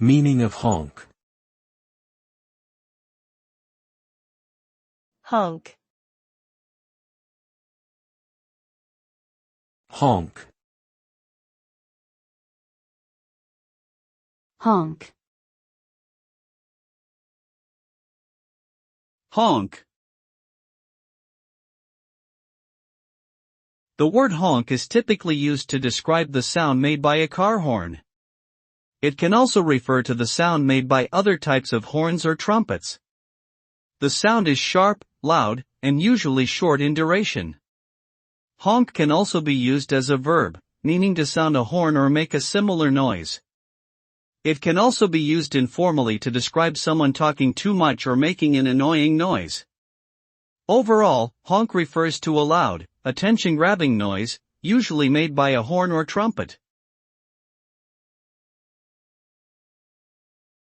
Meaning of honk. honk, Honk. honk, Honk. The word honk is typically used to describe the sound made by a car horn. It can also refer to the sound made by other types of horns or trumpets. The sound is sharp, loud, and usually short in duration. Honk can also be used as a verb, meaning to sound a horn or make a similar noise. It can also be used informally to describe someone talking too much or making an annoying noise. Overall, honk refers to a loud, attention-grabbing noise, usually made by a horn or trumpet.